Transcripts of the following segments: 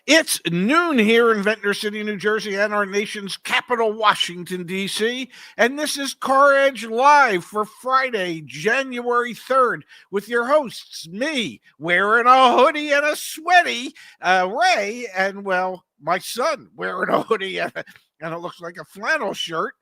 It's noon here in Ventnor City, New Jersey, and our nation's capital, Washington, D.C. And this is CarEdge Live for Friday, January 3rd, with your hosts, me, wearing a hoodie and a sweaty, Ray, and, well, my son wearing a hoodie and it looks like a flannel shirt,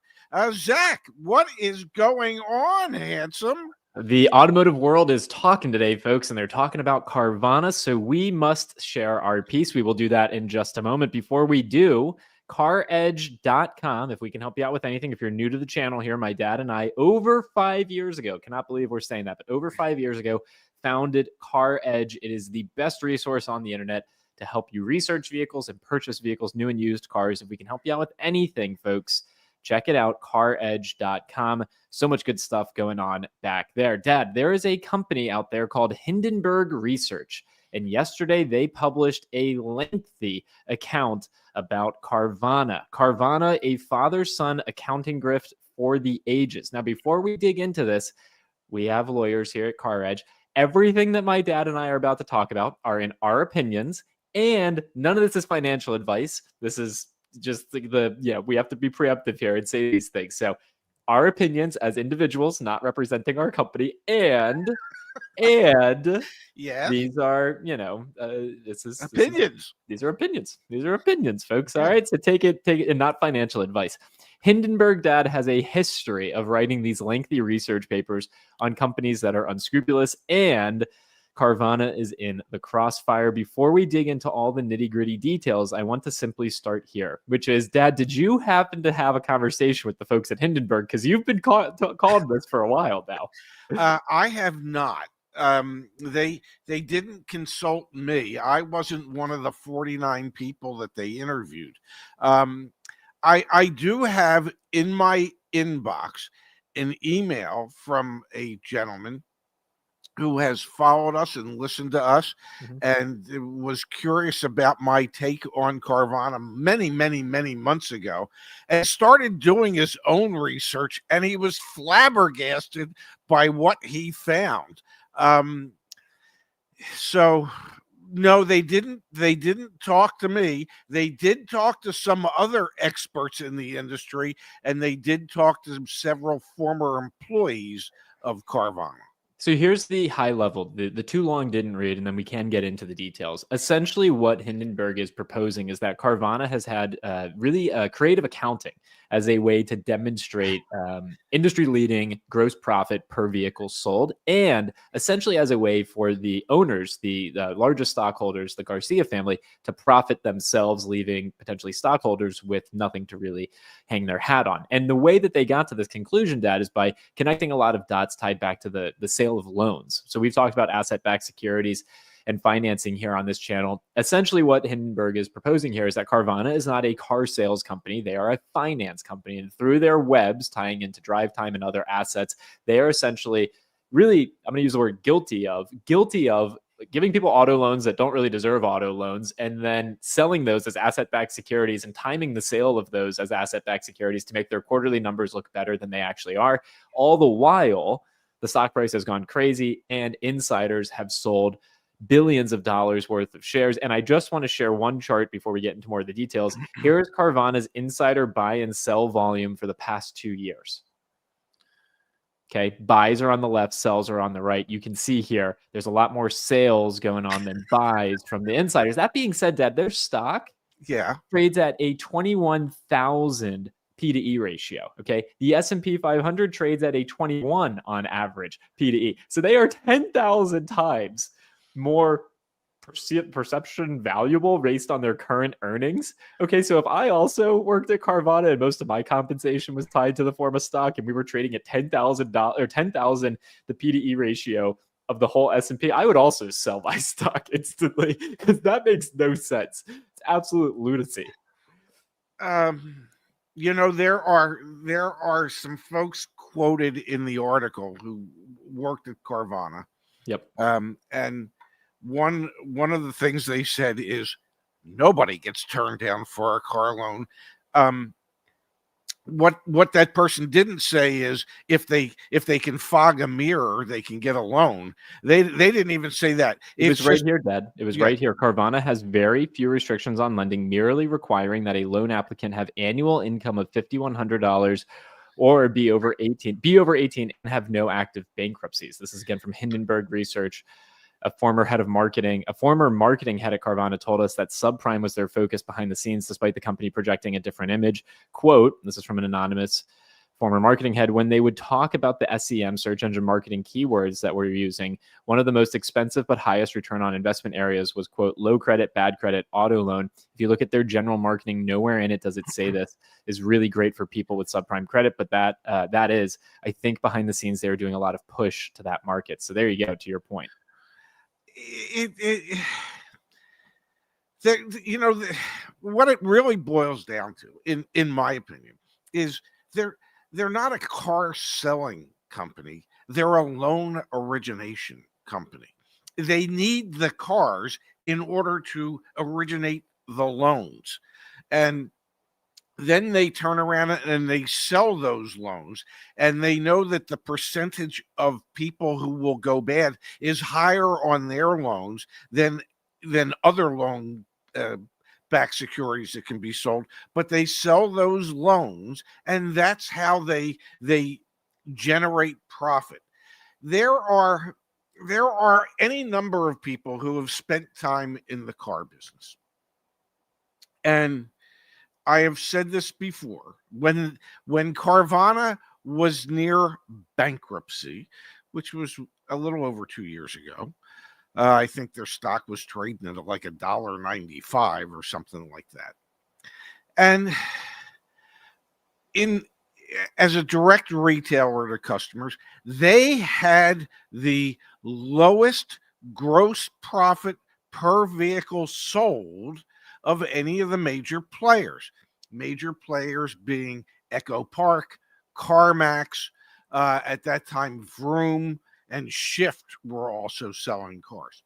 Zach. What is going on, handsome? The automotive world is talking today, folks, and they're talking about Carvana, so we must share our piece. We will do that in just a moment. Before we do, CarEdge.com, if we can help you out with anything. If you're new to the channel here, my dad and I, over 5 years ago, cannot believe we're saying that, but over 5 years ago, founded CarEdge. It is the best resource on the internet to help you research vehicles and purchase vehicles, new and used cars. If we can help you out with anything, folks, check it out, CarEdge.com. So much good stuff going on back there. Dad, there is a company out there called Hindenburg Research. And yesterday they published a lengthy account about Carvana. Carvana, a father-son accounting grift for the ages. Now, before we dig into this, we have lawyers here at CarEdge. Everything that my dad and I are about to talk about are in our opinions, and none of this is financial advice. This is just we have to be preemptive here and say these things. So our opinions as individuals, not representing our company, and Yeah, these are, opinions. These are opinions, folks. All right. So take it, and not financial advice. Hindenburg, Dad, has a history of writing these lengthy research papers on companies that are unscrupulous, and Carvana is in the crossfire. Before we dig into all the nitty-gritty details, I want to simply start here, which is, Dad, did you happen to have a conversation with the folks at Hindenburg? Because you've been calling this for a while now. I have not. They didn't consult me. I wasn't one of the 49 people that they interviewed. I do have in my inbox an email from a gentleman who has followed us and listened to us, and was curious about my take on Carvana many months ago, and started doing his own research, and he was flabbergasted by what he found. So no, they didn't talk to me. They did talk to some other experts in the industry, and they did talk to several former employees of Carvana. So here's the high level. The too long didn't read, and then we can get into the details. Essentially, what Hindenburg is proposing is that Carvana has had really creative accounting as a way to demonstrate industry-leading gross profit per vehicle sold, and essentially as a way for the owners, the largest stockholders, the Garcia family, to profit themselves, leaving potentially stockholders with nothing to really hang their hat on. And the way that they got to this conclusion, Dad, is by connecting a lot of dots tied back to the sale of loans. So we've talked about asset-backed securities and financing here on this channel. Essentially, what Hindenburg is proposing here is that Carvana is not a car sales company. They are a finance company. And through their webs, tying into drive time and other assets, they are essentially really, I'm going to use the word guilty of giving people auto loans that don't really deserve auto loans, and then selling those as asset-backed securities and timing the sale of those as asset-backed securities to make their quarterly numbers look better than they actually are. All the while, the stock price has gone crazy and insiders have sold billions of dollars worth of shares. And I just want to share one chart before we get into more of the details. Here is Carvana's insider buy and sell volume for the past 2 years. Okay, buys are on the left, sells are on the right. You can see here, there's a lot more sales going on than buys from the insiders. That being said, Dad, their stock trades at a 21,000 P to E ratio. Okay, the S&P 500 trades at a 21 on average P to E. So they are 10,000 times more perception valuable based on their current earnings. Okay, so if I also worked at Carvana and most of my compensation was tied to the form of stock, and we were trading at $10,000 or 10,000 the P to E ratio of the whole S&P, I would also sell my stock instantly, because that makes no sense. It's absolute lunacy. There are some folks quoted in the article who worked at Carvana. Yep. And one of the things they said is nobody gets turned down for a car loan. what that person didn't say is if they can fog a mirror, they can get a loan. They didn't even say that. It It's was right just here, Dad. It was yeah. right here. Carvana has very few restrictions on lending, merely requiring that a loan applicant have annual income of $5,100 or be over 18 and have no active bankruptcies. This is again from Hindenburg Research. A former marketing head at Carvana told us that subprime was their focus behind the scenes, despite the company projecting a different image. Quote, this is from an anonymous former marketing head, when they would talk about the SEM, search engine marketing keywords that we're using, one of the most expensive but highest return on investment areas was, quote, low credit, bad credit, auto loan. If you look at their general marketing, nowhere in it does it say this is really great for people with subprime credit, but that is, I think behind the scenes, they were doing a lot of push to that market. So there you go, to your point. What it really boils down to, in my opinion, is they're not a car selling company. They're a loan origination company. They need the cars in order to originate the loans, and then they turn around and they sell those loans, and they know that the percentage of people who will go bad is higher on their loans than other loan backed securities that can be sold, but they sell those loans, and that's how they generate profit. There are any number of people who have spent time in the car business, and I have said this before. When Carvana was near bankruptcy, which was a little over 2 years ago, I think their stock was trading at like $1.95 or something like that. And as a direct retailer to customers, they had the lowest gross profit per vehicle sold of any of the major players. Major players being Echo Park, CarMax, at that time Vroom and Shift were also selling cars.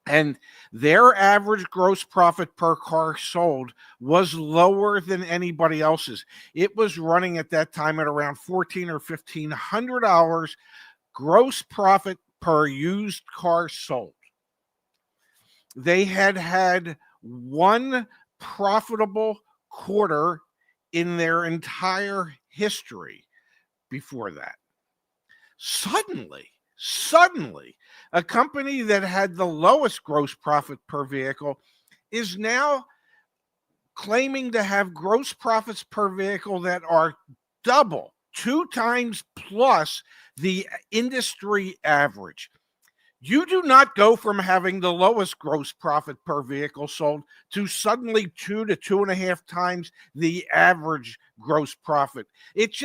And their average gross profit per car sold was lower than anybody else's. It was running at that time at around $1,400 or $1,500 gross profit per used car sold. They had one profitable quarter in their entire history before that. Suddenly, a company that had the lowest gross profit per vehicle is now claiming to have gross profits per vehicle that are double, 2 times plus the industry average. You do not go from having the lowest gross profit per vehicle sold to suddenly 2 to 2.5 times the average gross profit. It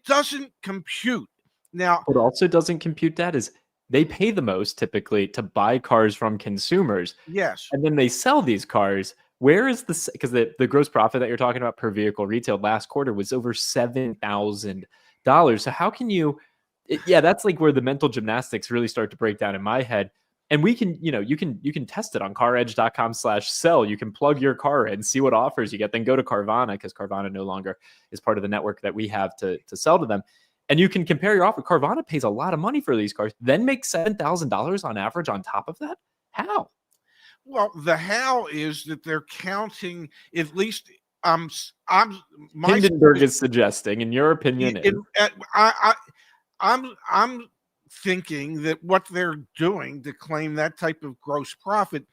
doesn't compute. Now, what also doesn't compute that is they pay the most typically to buy cars from consumers. yes. And then they sell these cars. Where is the, because the gross profit that you're talking about per vehicle retail last quarter was over $7,000. So how can you, yeah, that's like where the mental gymnastics really start to break down in my head. And we can, you can test it on caredge.com/sell. You can plug your car in, see what offers you get, then go to Carvana, because Carvana no longer is part of the network that we have to sell to them. And you can compare your offer. Carvana pays a lot of money for these cars, then make $7,000 on average on top of that. How? Well, the how is that they're counting at least. Hindenburg is suggesting, in your opinion, is I'm thinking that what they're doing to claim that type of gross profit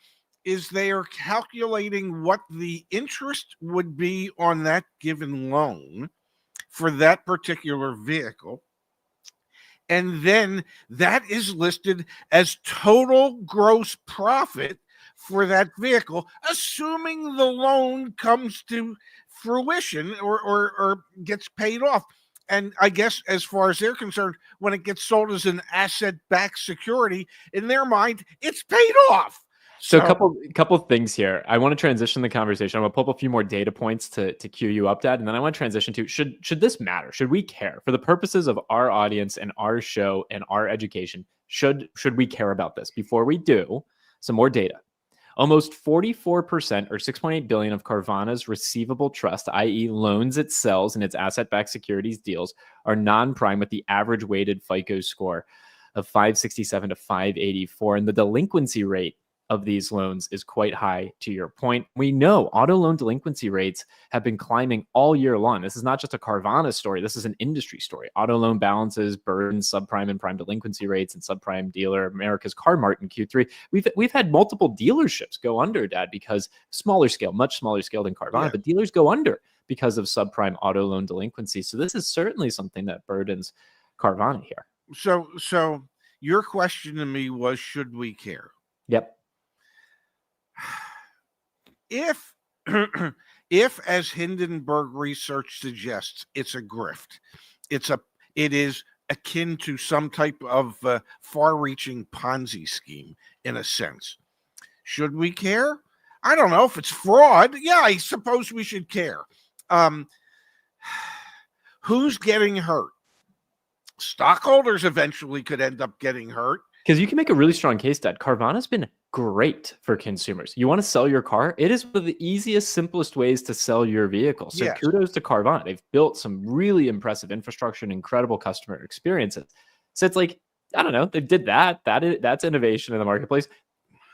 is they are calculating what the interest would be on that given loan for that particular vehicle. And then that is listed as total gross profit for that vehicle, assuming the loan comes to fruition or gets paid off. And I guess as far as they're concerned, when it gets sold as an asset-backed security, in their mind, it's paid off. So a couple of things here. I want to transition the conversation. I'm gonna pull up a few more data points to cue you up, Dad, and then I want to transition to should this matter? Should we care for the purposes of our audience and our show and our education? Should we care about this? Before we do, some more data. Almost 44% or 6.8 billion of Carvana's receivable trust, i.e. loans it sells in its asset-backed securities deals, are non-prime with the average weighted FICO score of 567 to 584. And the delinquency rate of these loans is quite high, to your point. We know auto loan delinquency rates have been climbing all year long. This is not just a Carvana story. This is an industry story. Auto loan balances burden subprime and prime delinquency rates, and subprime dealer America's Car Mart in Q3. We've had multiple dealerships go under, Dad, because smaller scale, much smaller scale than Carvana, but dealers go under because of subprime auto loan delinquency. So this is certainly something that burdens Carvana here. So your question to me was, should we care? Yep. If if, as Hindenburg research suggests, it's a grift, it is akin to some type of far-reaching Ponzi scheme in a sense. Should we care? I don't know. If it's fraud, yeah, I suppose we should care. Who's getting hurt? Stockholders eventually could end up getting hurt. Because you can make a really strong case that Carvana's been great for consumers. You want to sell your car? It is one of the easiest, simplest ways to sell your vehicle. So Yes. Kudos to Carvana. They've built some really impressive infrastructure and incredible customer experiences. So it's like, I don't know, they did that. That's innovation in the marketplace.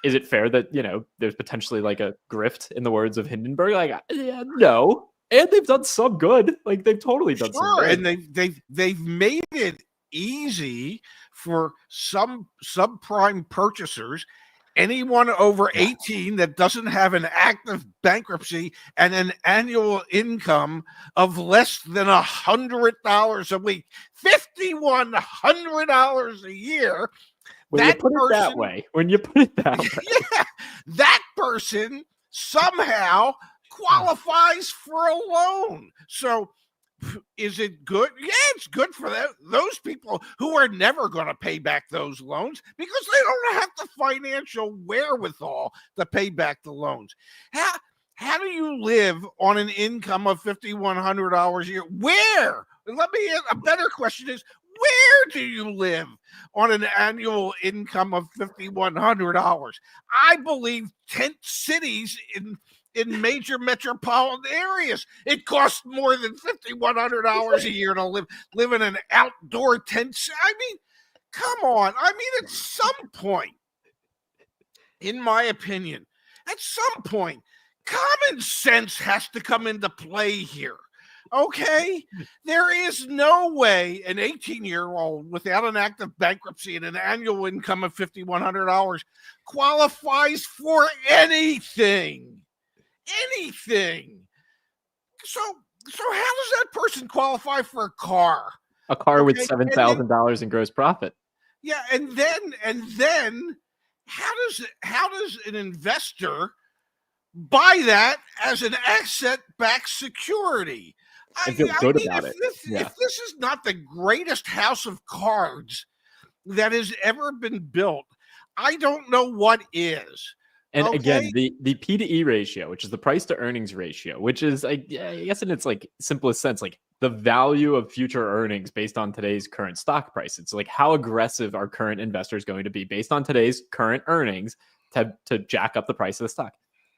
Is it fair that, there's potentially like a grift, in the words of Hindenburg? Like, yeah, no. And they've done some good. Like, they've totally done some good. And they've made it easy for some subprime purchasers, anyone over 18 that doesn't have an active bankruptcy and an annual income of less than $100 a week, $5,100 a year. When you put it that way, yeah, that person somehow qualifies for a loan. So is it good? Yeah, it's good for those people who are never going to pay back those loans because they don't have the financial wherewithal to pay back the loans. How do you live on an income of $5,100 a year? Where? A better question is, where do you live on an annual income of $5,100? I believe tent cities in major metropolitan areas, it costs more than $5,100 a year to live in an outdoor tent. I mean, come on. I mean, at some point, in my opinion, common sense has to come into play here. Okay? There is no way an 18-year-old without an active bankruptcy and an annual income of $5,100 qualifies for anything. So how does that person qualify for a car? A car with $7,000 in gross profit. Yeah, and then how does an investor buy that as an asset-backed security? I feel good about it. If this is not the greatest house of cards that has ever been built, I don't know what is. And again, the P to E ratio, which is the price to earnings ratio, which is, I guess in its like simplest sense, like the value of future earnings based on today's current stock price. It's like, how aggressive are current investors going to be based on today's current earnings to jack up the price of the stock?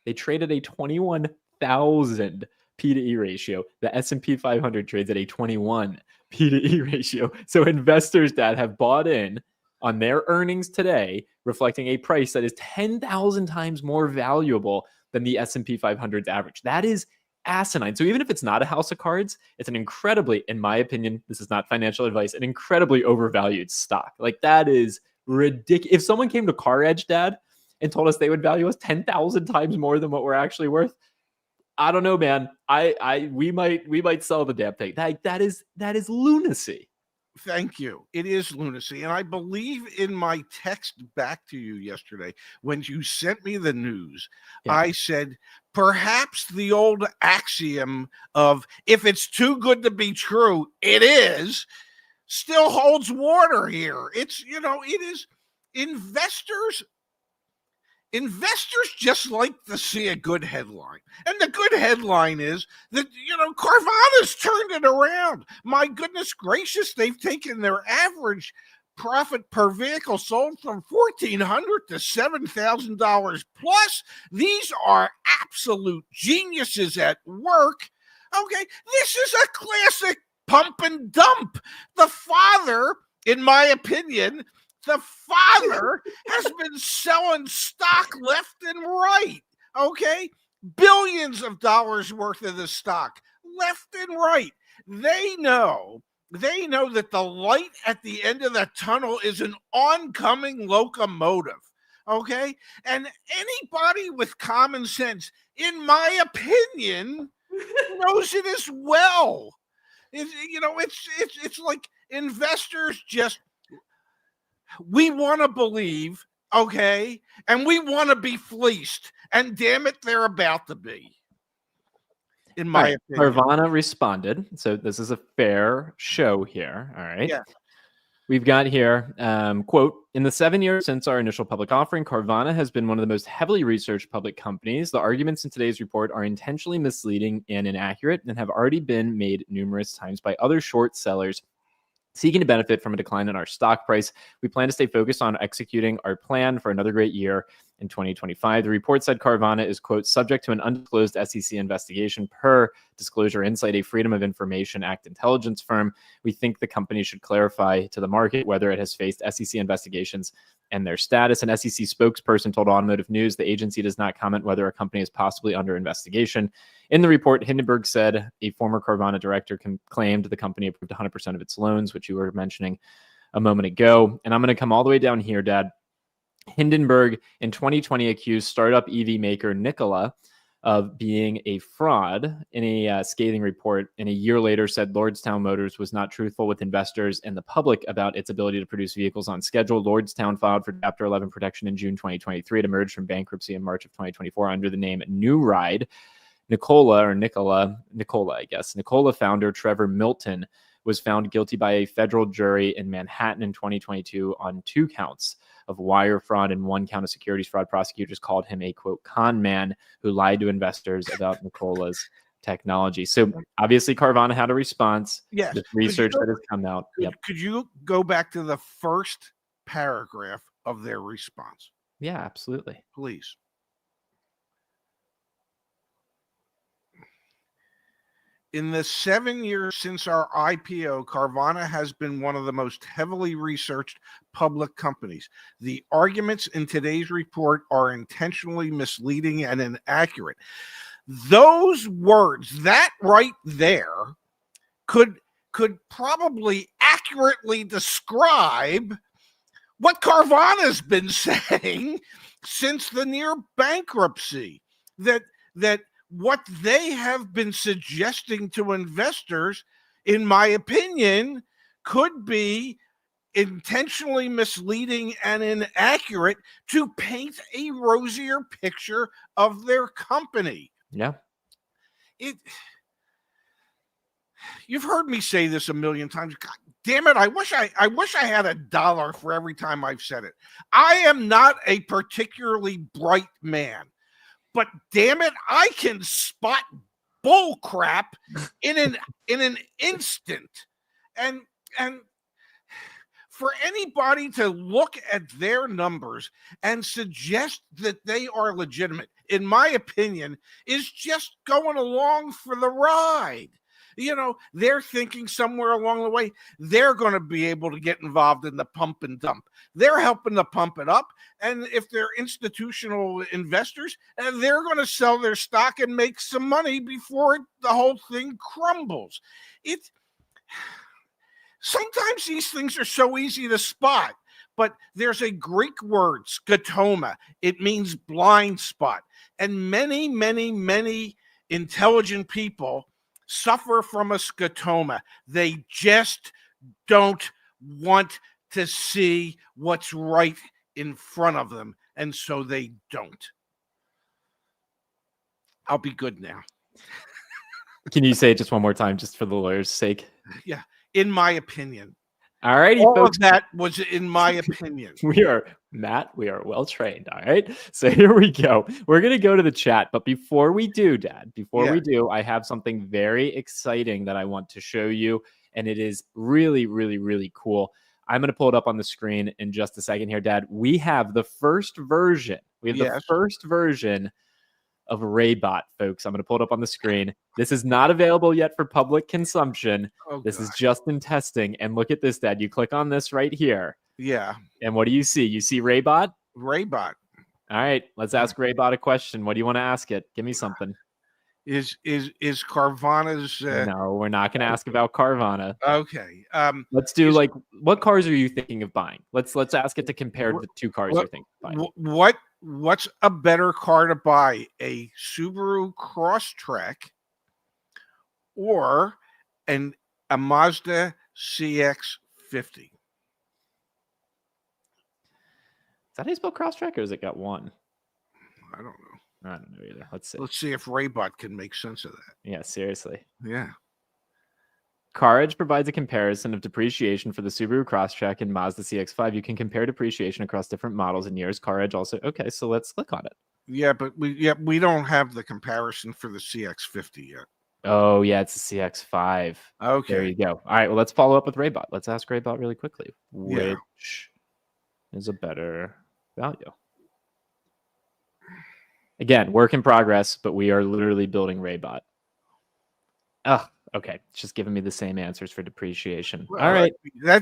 They traded a 21,000 P to E ratio. The S&P 500 trades at a 21 P to E ratio. So investors that have bought in on their earnings today, reflecting a price that is 10,000 times more valuable than the S&P 500's average. That is asinine. So even if it's not a house of cards, it's an incredibly, in my opinion, this is not financial advice, an incredibly overvalued stock. Like, that is ridiculous. If someone came to CarEdge, Dad, and told us they would value us 10,000 times more than what we're actually worth, I don't know, man. We might sell the damn thing. That is lunacy. Thank you. It is lunacy. And I believe in my text back to you yesterday, when you sent me the news, I said, perhaps the old axiom of if it's too good to be true, it is, still holds water here. It's, it is investors just like to see a good headline. And the good headline is that, Carvana's turned it around. My goodness gracious, they've taken their average profit per vehicle sold from $1,400 to $7,000 plus. These are absolute geniuses at work. Okay, this is a classic pump and dump. The father, in my opinion, the father has been selling stock left and right. Okay, billions of dollars worth of the stock left and right. They know that the light at the end of the tunnel is an oncoming locomotive. Okay, and anybody with common sense, in my opinion, knows it as well. It's like investors just, we want to believe, okay, and we want to be fleeced, and damn it, they're about to be. In my opinion, Carvana responded. So this is a fair show here. All right. Yeah. We've got here, quote, in the 7 years since our initial public offering, Carvana has been one of the most heavily researched public companies. The arguments in today's report are intentionally misleading and inaccurate and have already been made numerous times by other short sellers seeking to benefit from a decline in our stock price. We plan to stay focused on executing our plan for another great year in 2025. The report said Carvana is, quote, subject to an undisclosed SEC investigation per Disclosure Insight, a Freedom of Information Act intelligence firm. We think the company should clarify to the market whether it has faced SEC investigations and their status. An SEC spokesperson told Automotive News the agency does not comment whether a company is possibly under investigation. In the report, Hindenburg said a former Carvana director claimed the company approved 100% of its loans, which you were mentioning a moment ago. And I'm going to come all the way down here, Dad. Hindenburg in 2020 accused startup EV maker Nikola of being a fraud in a scathing report, and a year later said Lordstown Motors was not truthful with investors and the public about its ability to produce vehicles on schedule. Lordstown filed for Chapter 11 protection in June 2023. It emerged from bankruptcy in March of 2024 under the name New Ride. Nikola founder Trevor Milton was found guilty by a federal jury in Manhattan in 2022 on 2 counts of wire fraud and 1 count of securities fraud. Prosecutors called him a, quote, con man who lied to investors about Nikola's technology. So obviously Carvana had a response. Yes. This research that has come out. Could you go back to the first paragraph of their response? Yeah, absolutely. Please. In the 7 years since our IPO, Carvana has been one of the most heavily researched public companies. The arguments in today's report are intentionally misleading and inaccurate. Those words, that right there, could probably accurately describe what Carvana's been saying since the near bankruptcy, that what they have been suggesting to investors, in my opinion, could be intentionally misleading and inaccurate to paint a rosier picture of their company. Yeah. You've heard me say this a million times. God damn it, I wish I had $1 for every time I've said it. I am not a particularly bright man, but damn it, I can spot bull crap in an instant. And for anybody to look at their numbers and suggest that they are legitimate, in my opinion, is just going along for the ride. You know, they're thinking somewhere along the way they're going to be able to get involved in the pump and dump. They're helping to pump it up. And if they're institutional investors, they're going to sell their stock and make some money before the whole thing crumbles. Sometimes these things are so easy to spot, but there's a Greek word, scotoma. It means blind spot. And many, many, many intelligent people suffer from a scotoma. They just don't want to see what's right in front of them, and so they don't. I'll be good now. Can you say it just one more time, just for the lawyer's sake? Yeah, in my opinion. All righty, all folks. of that was in my opinion. We are well trained. All right. So here we go. We're going to go to the chat. But before we do, Dad, we do, I have something very exciting that I want to show you. And it is really, really, really cool. I'm going to pull it up on the screen in just a second here, Dad. We have the first version. We have the Yes. first version of Raybot, folks. I'm going to pull it up on the screen. This is not available yet for public consumption. Oh, This is God. just in testing. And look at this, Dad. You click on this right here. Yeah. And what do you see? You see Raybot? Raybot. All right. Let's ask Raybot a question. What do you want to ask it? Give me something. Is Carvana's No, we're not going to ask about Carvana. okay. Let's do like, what cars are you thinking of buying? Let's ask it to compare the two cars you're thinking of buying. What's a better car to buy? A Subaru Crosstrek or a Mazda CX-50? Is that how you spell Crosstrek, or has it got one? I don't know. I don't know either. Let's see. Let's see if Raybot can make sense of that. Yeah, seriously. Yeah. CarEdge provides a comparison of depreciation for the Subaru Crosstrek and Mazda CX-5. You can compare depreciation across different models and years. CarEdge also. Okay, so let's click on it. Yeah, but we don't have the comparison for the CX-50 yet. Oh, yeah, it's the CX-5. Okay. There you go. All right, well, let's follow up with Raybot. Let's ask Raybot really quickly. Which is a better value? Again, work in progress, but we are literally building Raybot. Oh, okay. It's just giving me the same answers for depreciation. Well, all right.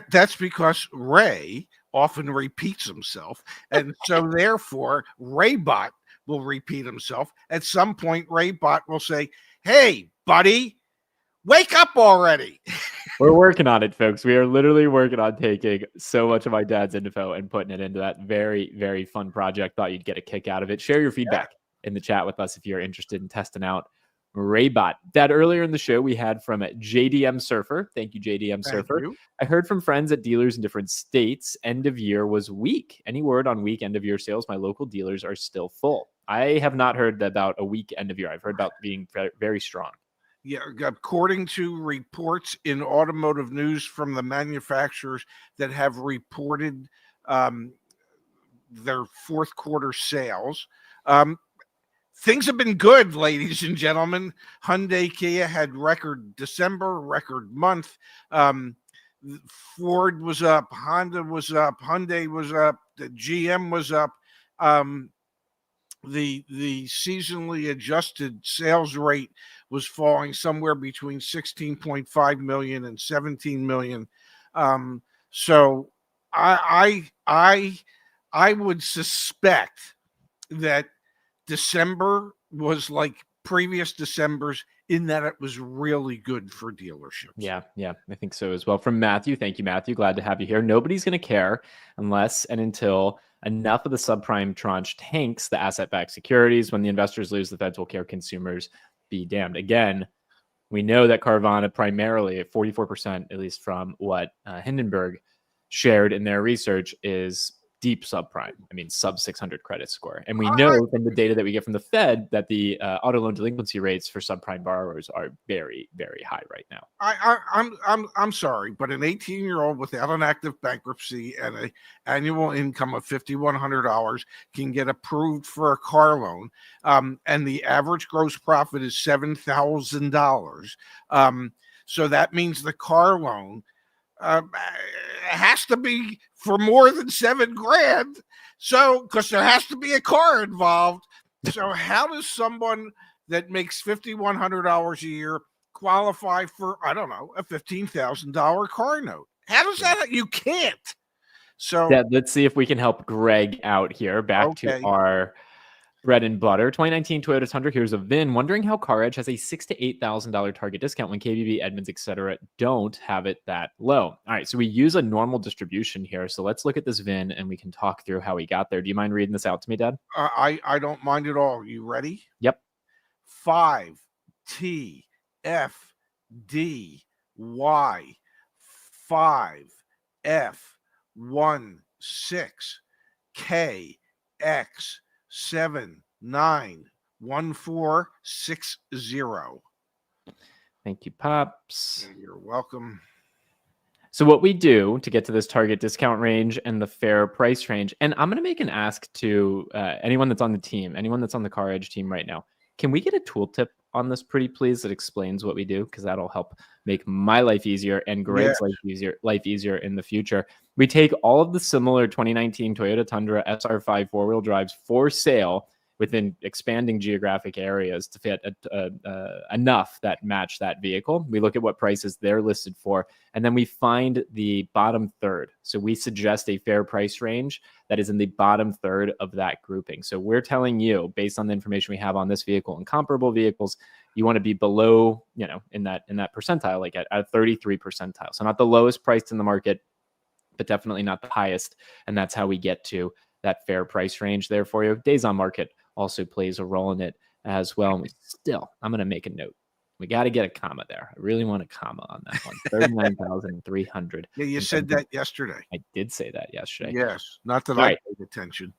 That's because Ray often repeats himself. And so therefore, Raybot will repeat himself. At some point, Raybot will say, "Hey, buddy, wake up already." We're working on it, folks. We are literally working on taking so much of my dad's info and putting it into that very, very fun project. Thought you'd get a kick out of it. Share your feedback in the chat with us if you're interested in testing out Raybot. Dad, earlier in the show, we had from JDM Surfer. Thank you, JDM Surfer. I heard from friends at dealers in different states, end of year was weak. Any word on weak end of year sales? My local dealers are still full. I have not heard about a weak end of year. I've heard about being very strong. Yeah, according to reports in automotive news from the manufacturers that have reported their fourth quarter sales, things have been good, ladies and gentlemen. Hyundai, Kia had record December, record month. Ford was up, Honda was up, Hyundai was up, the GM was up. The seasonally adjusted sales rate was falling somewhere between 16.5 million and 17 million. So I would suspect that December was like previous Decembers in that it was really good for dealerships. Yeah, I think so as well. From Matthew, thank you, Matthew. Glad to have you here. Nobody's going to care unless and until enough of the subprime tranche tanks the asset-backed securities. When the investors lose, the feds will care. Consumers be damned. Again, we know that Carvana primarily at 44%, at least from what Hindenburg shared in their research, is deep subprime. I mean, sub 600 credit score. And we know from the data that we get from the Fed that the auto loan delinquency rates for subprime borrowers are very, very high right now. I'm sorry, but an 18-year-old without an active bankruptcy and an annual income of $5,100 can get approved for a car loan, and the average gross profit is $7,000. So that means the car loan has to be for more than $7,000. So, because there has to be a car involved. So, how does someone that makes $5,100 a year qualify for, I don't know, a $15,000 car note? How does that? You can't. So, yeah, let's see if we can help Greg out here. Back to our bread and butter. 2019 Toyota Tundra. Here's a VIN. Wondering how CarEdge has a $6,000 to $8,000 target discount when KBB, Edmunds, etc. don't have it that low. All right, so we use a normal distribution here. So let's look at this VIN and we can talk through how we got there. Do you mind reading this out to me, Dad? I don't mind at all. You ready? Yep. 5 T F D Y 5 F 1 6 K X 791460. Thank you, Pops. You're welcome. So what we do to get to this target discount range and the fair price range, and I'm going to make an ask to anyone that's on the team, anyone that's on the CarEdge team right now. Can we get a tooltip on this pretty please that explains what we do, because that'll help make my life easier and Greg's life easier in the future. We take all of the similar 2019 Toyota Tundra SR5 four-wheel drives for sale within expanding geographic areas to fit enough that match that vehicle. We look at what prices they're listed for, and then we find the bottom third. So we suggest a fair price range that is in the bottom third of that grouping. So we're telling you, based on the information we have on this vehicle and comparable vehicles, you want to be below, in that percentile, like at 33 percentile. So not the lowest priced in the market, but definitely not the highest. And that's how we get to that fair price range there for you. Days on market also plays a role in it as well. And I'm going to make a note. We got to get a comma there. I really want a comma on that one. 39,300. Yeah, you said that yesterday. I did say that yesterday. Yes, not that I paid attention.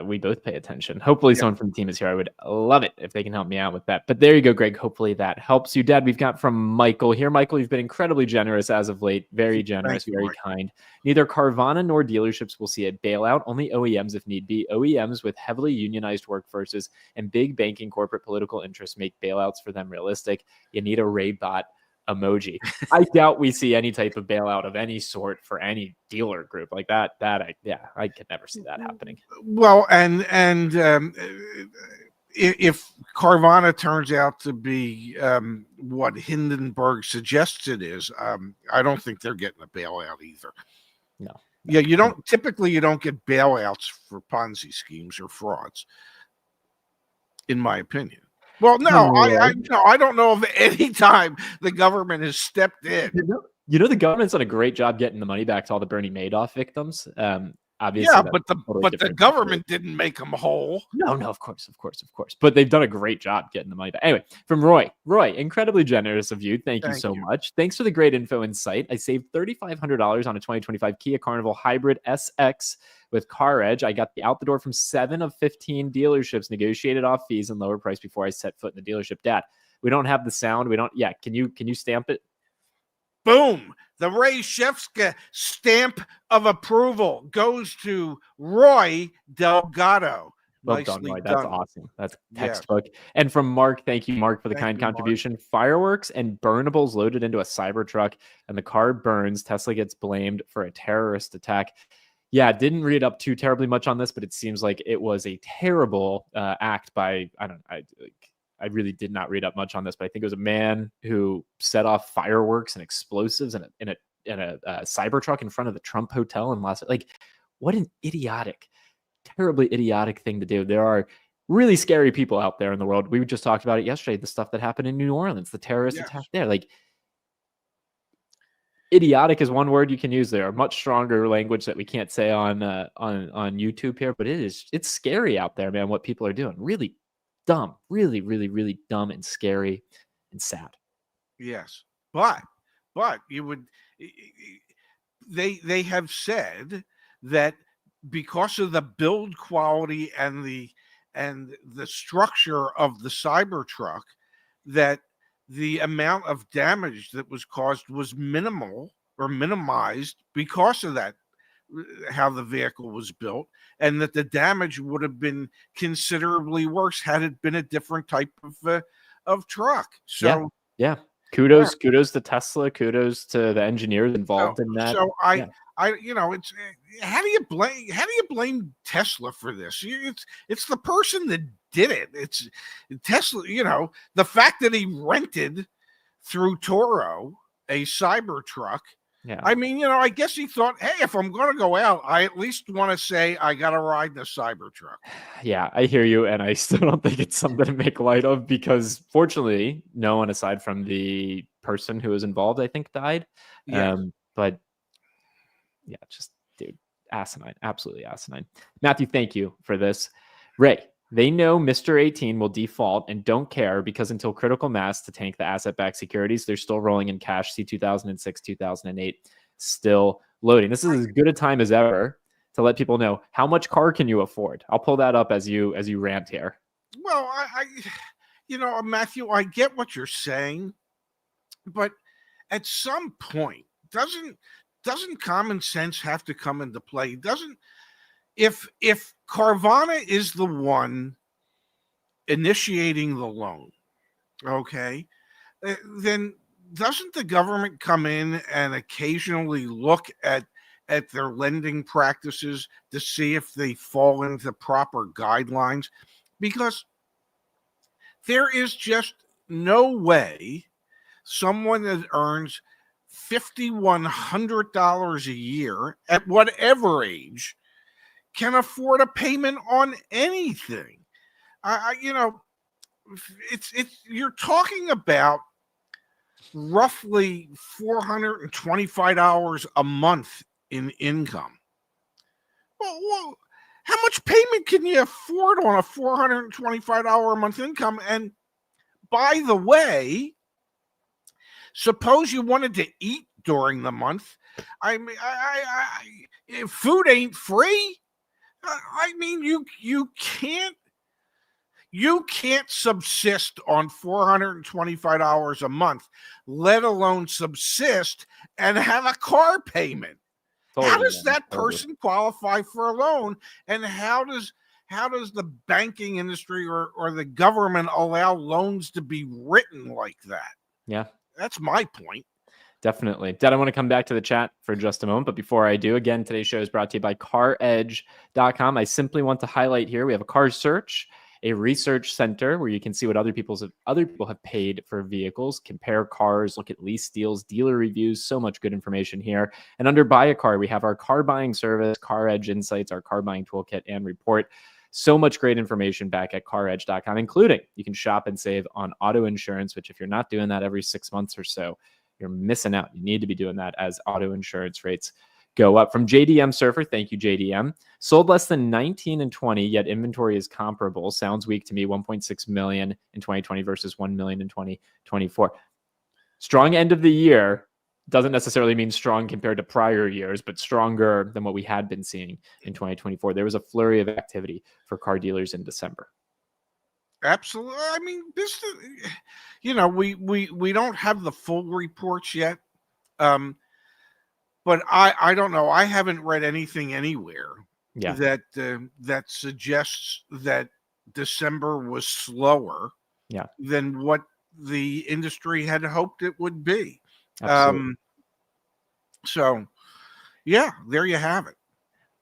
We both pay attention. Hopefully someone from the team is here. I would love it if they can help me out with that. But there you go, Greg. Hopefully that helps you. Dad, we've got from Michael here. Michael, you've been incredibly generous as of late. Very generous, very kind. Neither Carvana nor dealerships will see a bailout. Only OEMs if need be. OEMs with heavily unionized workforces and big banking corporate political interests make bailouts for them realistic. You need a Raybot emoji. I doubt we see any type of bailout of any sort for any dealer group like that. I could never see that happening. Well, and if Carvana turns out to be what Hindenburg suggests it is, I don't think they're getting a bailout either. No. Yeah, you don't get bailouts for Ponzi schemes or frauds, in my opinion. Well, no, I don't know of any time the government has stepped in. The government's done a great job getting the money back to all the Bernie Madoff victims. Obviously, yeah, but the government didn't make them whole. No, of course. But they've done a great job getting the money back. Anyway, from Roy, incredibly generous of you. Thank you so much. Thanks for the great info and insight. I saved $3,500 on a 2025 Kia Carnival Hybrid SX with CarEdge. I got the out the door from 7 of 15 dealerships, negotiated off fees and lower price before I set foot in the dealership. Dad, we don't have the sound. Can you stamp it? Boom. The Ray Shefska stamp of approval goes to Roy Delgado. Well done, Roy. That's awesome. That's textbook. Yeah. And from Mark, thank you, Mark, for the kind contribution. Mark. Fireworks and burnables loaded into a Cybertruck, and the car burns. Tesla gets blamed for a terrorist attack. Yeah, didn't read up too terribly much on this, but it seems like it was a terrible act by, I really did not read up much on this, but I think it was a man who set off fireworks and explosives in a Cybertruck in front of the Trump Hotel in Las Vegas. Like, what an terribly idiotic thing to do. There are really scary people out there in the world. We just talked about it yesterday, the stuff that happened in New Orleans, the terrorist attack there. Like, idiotic is one word you can use. There are much stronger language that we can't say on YouTube here, but it's scary out there, man, what people are doing. Really dumb, really, really, really dumb and scary and sad. Yes. But you would, they have said that because of the build quality and the structure of the Cybertruck, that the amount of damage that was caused was minimal or minimized because of that, how the vehicle was built, and that the damage would have been considerably worse had it been a different type of truck. So yeah. Kudos to Tesla. Kudos to the engineers involved in that. So it's how do you blame Tesla for this? It's the person that did it. It's Tesla. The fact that he rented through Toro a Cybertruck. Yeah. I mean, I guess he thought, hey, if I'm going to go out, I at least want to say I got to ride the Cybertruck. Yeah, I hear you. And I still don't think it's something to make light of, because fortunately, no one aside from the person who was involved, I think, died. Yes. But yeah, just, dude, asinine, absolutely asinine. Matthew, thank you for this. Ray, they know Mr. 18 will default and don't care, because until critical mass to tank the asset-backed securities, they're still rolling in cash. See 2006, 2008, still loading. This is as good a time as ever to let people know, how much car can you afford? I'll pull that up as you rant here. Well, Matthew, I get what you're saying, but at some point, doesn't common sense have to come into play? If Carvana is the one initiating the loan, okay, then doesn't the government come in and occasionally look at their lending practices to see if they fall into proper guidelines? Because there is just no way someone that earns $5,100 a year at whatever age can afford a payment on anything. You know, it's you're talking about roughly $425 a month in income. Well, how much payment can you afford on a $425 a month income? And by the way, suppose you wanted to eat during the month. I mean, if food ain't free, I mean, you can't subsist on $425 a month, let alone subsist and have a car payment. Totally, How does that totally. person qualify for a loan? And how does the banking industry or the government allow loans to be written like that? Yeah. That's my point. Definitely. Dad, I want to come back to the chat for just a moment. But before I do, again, today's show is brought to you by CarEdge.com. I simply want to highlight here, we have a car search, a research center where you can see what other people have paid for vehicles, compare cars, look at lease deals, dealer reviews, so much good information here. And under Buy a Car, we have our car buying service, CarEdge Insights, our car buying toolkit and report. So much great information back at CarEdge.com, including you can shop and save on auto insurance, which if you're not doing that every 6 months or so, you're missing out. You need to be doing that as auto insurance rates go up. From JDM Surfer, thank you, JDM. Sold less than 19 and 20, yet inventory is comparable. Sounds weak to me. 1.6 million in 2020 versus 1 million in 2024. Strong end of the year doesn't necessarily mean strong compared to prior years, but stronger than what we had been seeing in 2024. There was a flurry of activity for car dealers in December. Absolutely. I mean, this, you know, we don't have the full reports yet, but I don't know. I haven't read anything anywhere that suggests that December was slower than what the industry had hoped it would be. So, yeah, there you have it.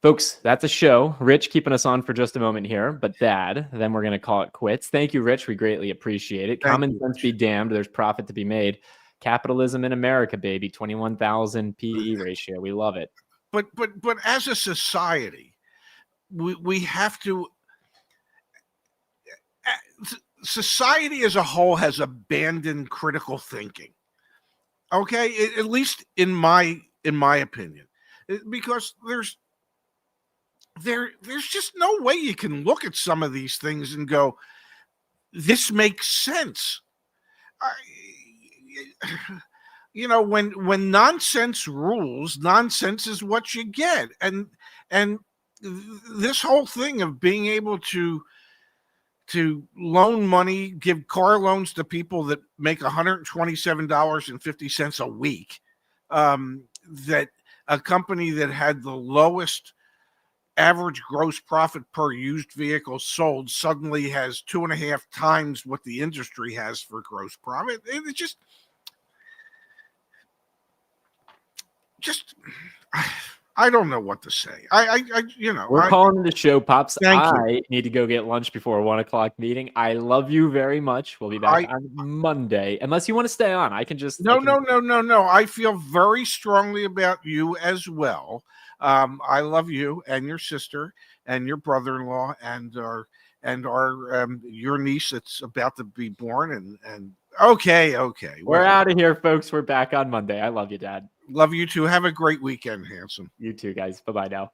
Folks, that's a show. Rich keeping us on for just a moment here, but Dad, then we're going to call it quits. Thank you, Rich. We greatly appreciate it. Common sense be damned. There's profit to be made. Capitalism in America, baby. 21,000 PE ratio. We love it. But as a society, we have to. Society as a whole has abandoned critical thinking. Okay, at least in my opinion, because there's just no way you can look at some of these things and go, this makes sense. You know, when nonsense rules, nonsense is what you get. And this whole thing of being able to loan money, give car loans to people that make $127.50 a week, that a company that had the lowest average gross profit per used vehicle sold suddenly has 2.5 times what the industry has for gross profit. It just I don't know what to say. We're calling the show, Pops. I need to go get lunch before a 1 o'clock meeting. I love you very much. We'll be back on Monday. Unless you want to stay on, I can just No. I feel very strongly about you as well. I love you and your sister and your brother-in-law and our your niece that's about to be born. And okay. We're out of here, folks. We're back on Monday. I love you, Dad. Love you too. Have a great weekend, handsome. You too, guys. Bye-bye now.